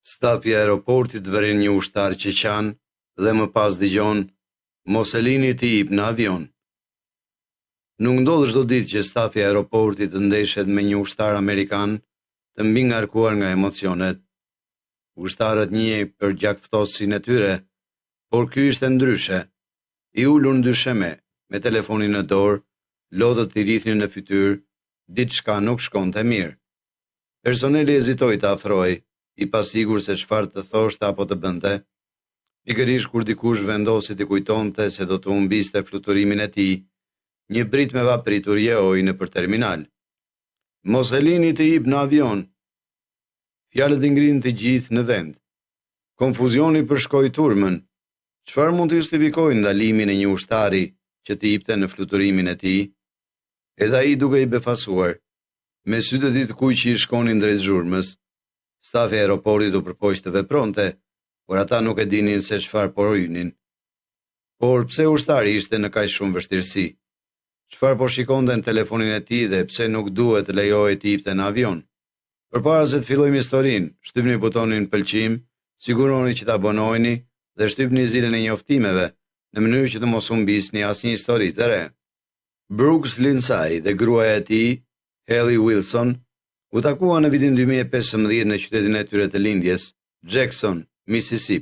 Stafi i aeroportit vërin një ushtar qeqan dhe më pas dëgjon, mos e lini të jip në avion. Nuk ndodh çdo ditë që stafi i aeroportit ndeshet me një ushtar amerikan të mbi ngarkuar nga emocionet. Ushtarët njihej për gjakftosjen e tyre, por ky ishte ndryshe. I ulur ndysheme, me telefonin në dorë, lodhët i rrithnin në fytyrë, diçka nuk shkonte mirë. Personeli hezitoi të afrojë, i pasigur se çfarë të thoshte apo të bënte, pikërisht kur dikush vendosi t'i kujtonte se do të humbiste fluturimin e tij. Një brit me vapritur jehoi nëpër terminal. Mos e lini të jip në avion. Fjalët i ngrinë të gjithë në vend. Konfuzioni përshkoi turmën. Çfarë mund të justifikojë ndalimin e një ushtari që të jipte në fluturimin e tij? Edhe ai duke i befasuar, me sytë e ditë kuj që i shkonin drejt zhurmës. Stafi i aeroportit u përpoq të vepronte, por ata nuk e dinin se çfarë po hynin. Por pse ushtari ishte në kaq shumë vështirësi? Çfarë po shikonte në telefonin e tij dhe pse nuk duhet të lejohej të jipte në avion? Përpara se të fillojmë historinë, shtypni butonin pëlqim, siguroni që ta abonojeni dhe shtypni zilën e njoftimeve, në mënyrë që të mos humbisni asnjë histori të re. Brooks Lindsay dhe gruaja e tij, Haley Wilson, u takuan në vitin 2015 në qytetin e tyre të lindjes, Jackson, Mississippi.